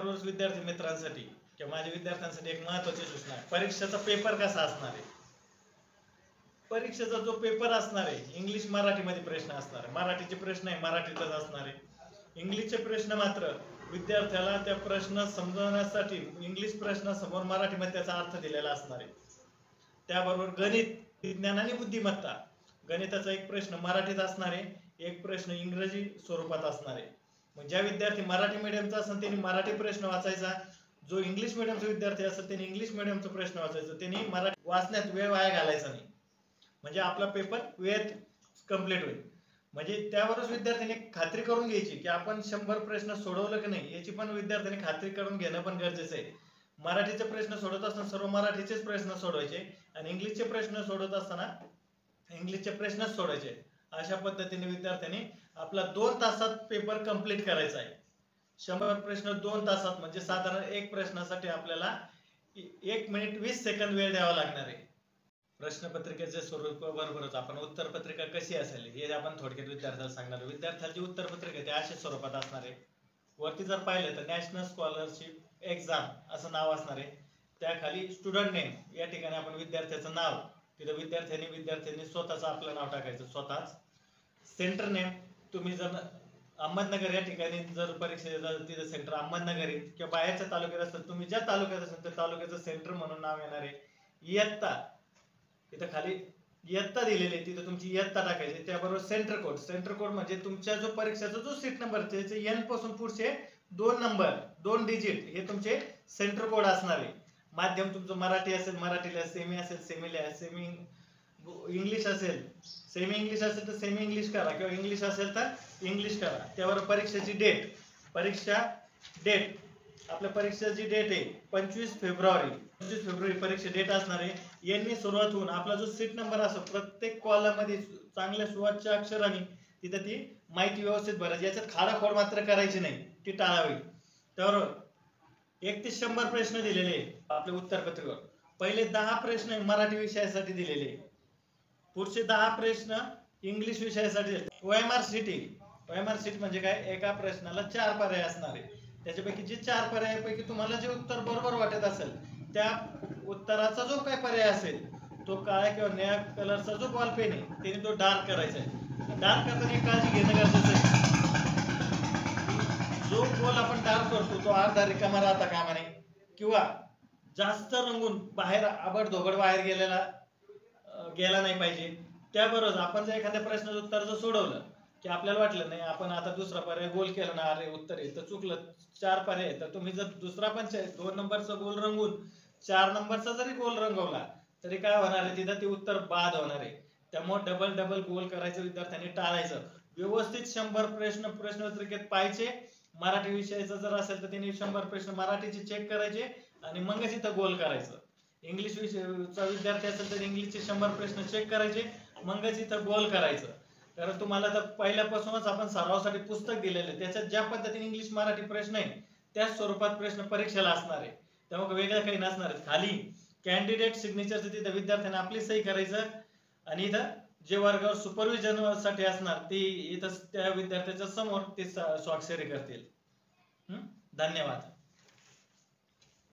त्याबरोबरच विद्यार्थी मित्रांसाठी किंवा माझ्या विद्यार्थ्यांसाठी एक महत्त्वाची सूचना आहे, परीक्षेचा पेपर कसा असणार आहे. परीक्षेचा जो पेपर असणार आहे इंग्लिश मराठीमध्ये प्रश्न असणार आहे. मराठीचे प्रश्न आहे मराठीतच असणार आहे. इंग्लिशचे प्रश्न मात्र विद्यार्थ्याला त्या प्रश्न समजवण्यासाठी इंग्लिश प्रश्नासमोर मराठीमध्ये त्याचा अर्थ दिलेला असणार आहे. त्याबरोबर गणित, विज्ञान आणि बुद्धिमत्ता, गणिताचा एक प्रश्न मराठीत असणार आहे, एक प्रश्न इंग्रजी स्वरूपात असणार आहे. मग ज्या विद्यार्थी मराठी मीडियमचा असेल त्यांनी मराठी प्रश्न वाचायचा, जो इंग्लिश मीडियमचा विद्यार्थी असेल त्यांनी इंग्लिश मीडियमचा प्रश्न वाचायचा. त्यांनी मराठी वाचण्यात वेळ वाया घालायचा नाही, म्हणजे आपला पेपर वेळेत कंप्लीट होईल. म्हणजे त्यावरच विद्यार्थ्यांनी खात्री करून घ्यायची की आपण 100 प्रश्न सोडवलं की नाही याची पण विद्यार्थ्यांनी खात्री करून घेणं पण गरजेचं आहे. मराठीचे प्रश्न सोडवत असताना सर्व मराठीचेच प्रश्न सोडवायचे आणि इंग्लिशचे प्रश्न सोडवत असताना इंग्लिशचे प्रश्नच सोडायचे. अशा पद्धतीने विद्यार्थ्यांनी आपला 2 तासात पेपर कंप्लीट करायचा आहे. 100 प्रश्न 2 तासात म्हणजे साधारण एक प्रश्नासाठी आपल्याला 1 मिनिट 20 सेकंद वेळ द्यावा लागणार आहे. प्रश्नपत्रिकेच्या स्वरूपाबरोबरच आपण उत्तरपत्रिका कशी असेल हे आपण थोडक्यात विद्यार्थ्याला सांगणार. विद्यार्थ्यांची उत्तरपत्रिका ते अशा स्वरूपात असणार आहे. वरती जर पाहिलं तर नॅशनल स्कॉलरशिप एक्झाम असं नाव असणार आहे. त्याखाली स्टुडंट नेम, या ठिकाणी आपण विद्यार्थ्याचं नाव, तिथं विद्यार्थ्यांनी स्वतःचं आपलं नाव टाकायचं स्वतःच. सेंटर नेम, तुम्ही जर अहमदनगर या ठिकाणी जर परीक्षा तिथं सेंटर अहमदनगर आहे किंवा बाहेरच्या तालुक्यात असेल तुम्ही ज्या तालुक्यात असेल त्या तालुक्याचं सेंटर म्हणून नाव येणार आहे. इयत्ता, तिथं खाली इयत्ता दिलेली आहे तिथं तुमची इयत्ता टाकायची. त्याबरोबर सेंटर कोड, सेंटर कोड म्हणजे तुमच्या जो परीक्षेचा जो सीट नंबर त्याचे एन पासून पुढचे 2 नंबर 2 डिजिट हे तुमचे सेंटर कोड असणार आहे. माध्यम तुमचं मराठी असेल मराठीला, सेमी असेल सेमीला, सेमी इंग्लिश असेल सेमी इंग्लिश असेल तर सेमी इंग्लिश करा किंवा इंग्लिश असेल तर इंग्लिश करा. त्यावर परीक्षेची डेट, परीक्षा डेट, आपल्या परीक्षेची डेट आहे 25 फेब्रुवारी परीक्षा डेट असणार आहे. यांनी सुरुवात होऊन आपला जो सीट नंबर असतो प्रत्येक कॉलम मध्ये चांगल्या सुवाच्य अक्षरांनी तिथे ती माहिती व्यवस्थित भरायची. याच्यात खाडाखोड मात्र करायची नाही, ती टाळावी. त्यावर 1 ते 100 प्रश्न दिलेले आपल्या उत्तरपत्रिकेवर. पहिले 10 प्रश्न मराठी विषयासाठी दिलेले, पुढचे 10 प्रश्न इंग्लिश विषयासाठी. OMR सीट म्हणजे काय, एका प्रश्नाला 4 पर्याय असणार आहे. त्याच्यापैकी जे 4 पर्यायापैकी तुम्हाला जे उत्तर बरोबर वाटत असेल त्या उत्तराचा जो काही पर्याय असेल तो काळ्या किंवा निळ्या कलरचा जो बॉल पेन आहे त्याने तो डार्क करायचा आहे. डार्क करताना एक काळजी घेणं गरजेचं आहे, जो बॉल आपण डार्क करतो तो अर्धा रिकामा राहता कामा नये किंवा जास्त रंगून बाहेर आबडधोबड बाहेर गेला नाही पाहिजे. त्याबरोबर आपण जर एखाद्या प्रश्नाचं उत्तर जर सोडवलं की आपल्याला वाटलं नाही आपण आता दुसरा पर्याय गोल केला ना, अरे उत्तर आहे तर चुकलं, 4 पर्याय तर तुम्ही जर दुसरा पण 2 नंबरचा गोल रंगून 4 नंबरचा जरी गोल रंगवला तरी काय होणार आहे, तिथं ते उत्तर बाद होणार आहे. त्यामुळे डबल गोल करायचं विद्यार्थ्यांनी टाळायचं. व्यवस्थित 100 प्रश्न प्रश्नपत्रिकेत पाहायचे. मराठी विषयाचा जर असेल तर त्यांनी 100 प्रश्न मराठीचे चेक करायचे आणि मगच इथं गोल करायचं. इंग्लिश विषयाचा विद्यार्थी असेल तर इंग्लिशचे 100 प्रश्न चेक करायचे मगच इथं गोल करायचं. कारण तुम्हाला तर पहिल्यापासूनच आपण सरावासाठी पुस्तक दिलेले, त्याच्यात ज्या पद्धतीने इंग्लिश मराठी प्रश्न आहे त्याच स्वरूपात प्रश्न परीक्षेला असणार आहे. त्यामुळे वेगळं काही नसणार आहे. खाली कॅन्डिडेट सिग्नेचरचं तिथं विद्यार्थ्यांना आपली सही करायचं आणि इथं जे वर्गावर सुपरविजन साठी असणार ते इथं त्या विद्यार्थ्याच्या समोर ते स्वाक्षरी करतील. धन्यवाद.